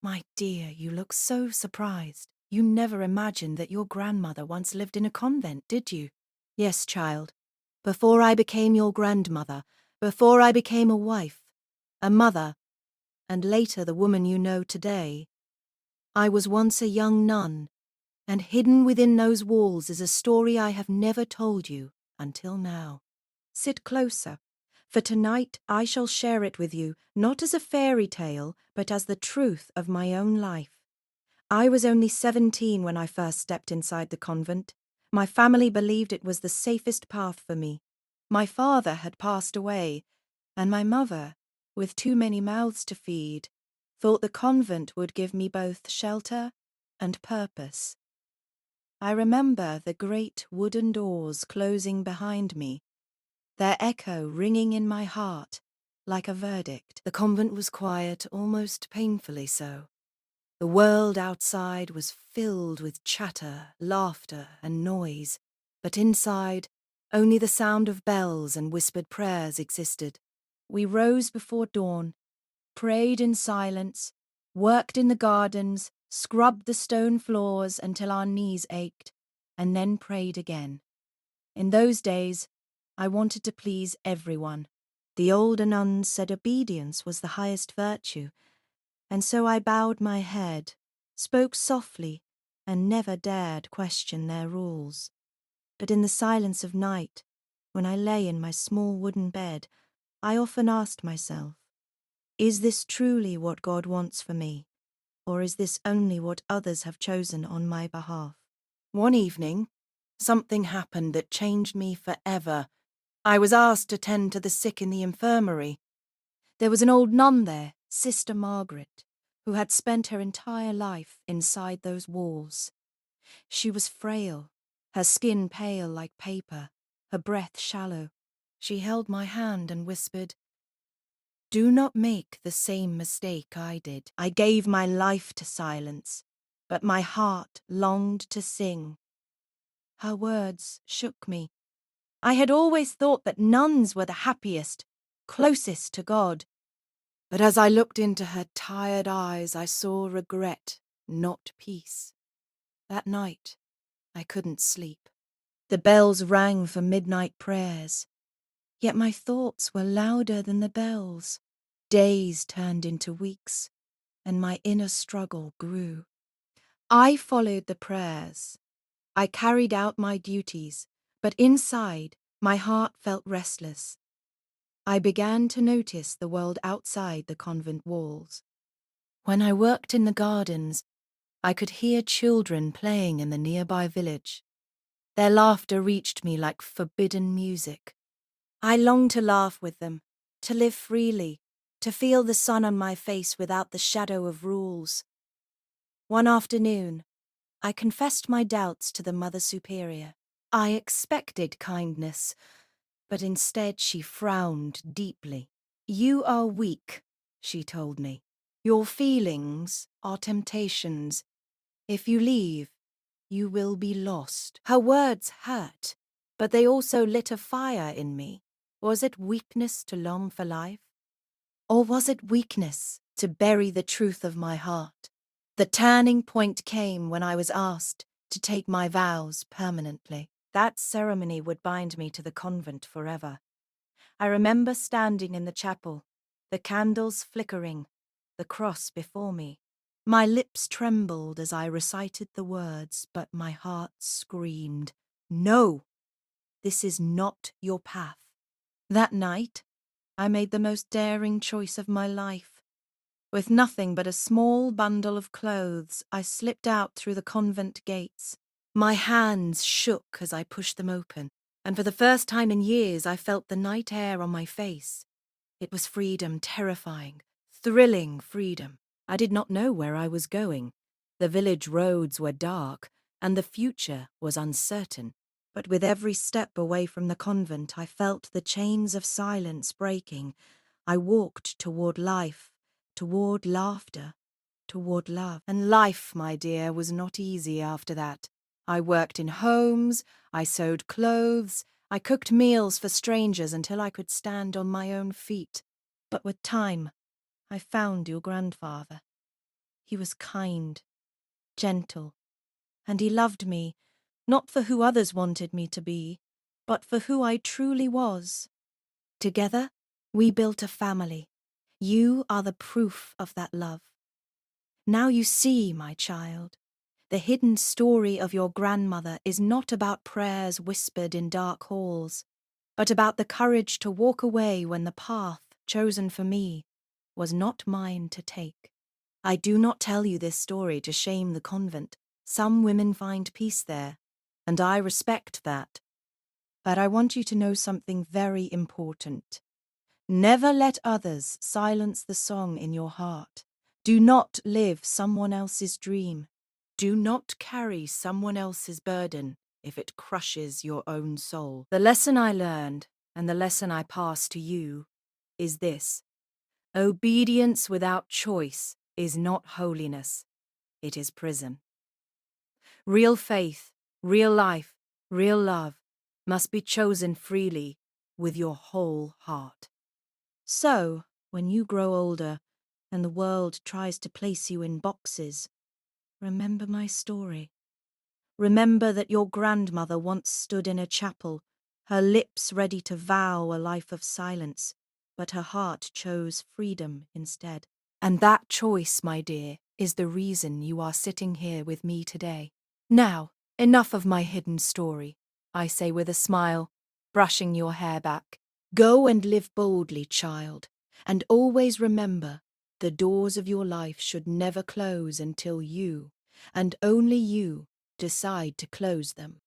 My dear, you look so surprised. You never imagined that your grandmother once lived in a convent, did you? Yes, child. Before I became your grandmother, before I became a wife, a mother, and later the woman you know today, I was once a young nun, and hidden within those walls is a story I have never told you until now. Sit closer, for tonight I shall share it with you, not as a fairy tale, but as the truth of my own life. I was only 17 when I first stepped inside the convent. My family believed it was the safest path for me. My father had passed away, and my mother, with too many mouths to feed, thought the convent would give me both shelter and purpose. I remember the great wooden doors closing behind me, their echo ringing in my heart like a verdict. The convent was quiet, almost painfully so. The world outside was filled with chatter, laughter, and noise, but inside, only the sound of bells and whispered prayers existed. We rose before dawn, prayed in silence, worked in the gardens, scrubbed the stone floors until our knees ached, and then prayed again. In those days, I wanted to please everyone. The older nuns said obedience was the highest virtue, and so I bowed my head, spoke softly, and never dared question their rules. But in the silence of night, when I lay in my small wooden bed, I often asked myself, is this truly what God wants for me, or is this only what others have chosen on my behalf? One evening, something happened that changed me forever. I was asked to tend to the sick in the infirmary. There was an old nun there, Sister Margaret, who had spent her entire life inside those walls. She was frail, her skin pale like paper, her breath shallow. She held my hand and whispered, "Do not make the same mistake I did. I gave my life to silence, but my heart longed to sing." Her words shook me. I had always thought that nuns were the happiest, closest to God. But as I looked into her tired eyes, I saw regret, not peace. That night, I couldn't sleep. The bells rang for midnight prayers, yet my thoughts were louder than the bells. Days turned into weeks, and my inner struggle grew. I followed the prayers. I carried out my duties, but inside, my heart felt restless. I began to notice the world outside the convent walls. When I worked in the gardens, I could hear children playing in the nearby village. Their laughter reached me like forbidden music. I longed to laugh with them, to live freely, to feel the sun on my face without the shadow of rules. One afternoon, I confessed my doubts to the Mother Superior. I expected kindness, but instead she frowned deeply. "You are weak," she told me. "Your feelings are temptations. If you leave, you will be lost." Her words hurt, but they also lit a fire in me. Was it weakness to long for life? Or was it weakness to bury the truth of my heart? The turning point came when I was asked to take my vows permanently. That ceremony would bind me to the convent forever. I remember standing in the chapel, the candles flickering, the cross before me. My lips trembled as I recited the words, but my heart screamed, "No, this is not your path." That night, I made the most daring choice of my life. With nothing but a small bundle of clothes, I slipped out through the convent gates. My hands shook as I pushed them open, and for the first time in years I felt the night air on my face. It was freedom, terrifying, thrilling freedom. I did not know where I was going. The village roads were dark, and the future was uncertain. But with every step away from the convent, I felt the chains of silence breaking. I walked toward life, toward laughter, toward love. And life, my dear, was not easy after that. I worked in homes, I sewed clothes, I cooked meals for strangers until I could stand on my own feet. But with time, I found your grandfather. He was kind, gentle, and he loved me, not for who others wanted me to be, but for who I truly was. Together, we built a family. You are the proof of that love. Now you see, my child, the hidden story of your grandmother is not about prayers whispered in dark halls, but about the courage to walk away when the path chosen for me was not mine to take. I do not tell you this story to shame the convent. Some women find peace there, and I respect that. But I want you to know something very important. Never let others silence the song in your heart. Do not live someone else's dream. Do not carry someone else's burden if it crushes your own soul. The lesson I learned, and the lesson I pass to you, is this. Obedience without choice is not holiness, it is prison. Real faith, real life, real love must be chosen freely with your whole heart. So, when you grow older and the world tries to place you in boxes, remember my story. Remember that your grandmother once stood in a chapel, her lips ready to vow a life of silence, but her heart chose freedom instead. And that choice, my dear, is the reason you are sitting here with me today. Now, enough of my hidden story, I say with a smile, brushing your hair back. Go and live boldly, child, and always remember, the doors of your life should never close until you, and only you, decide to close them.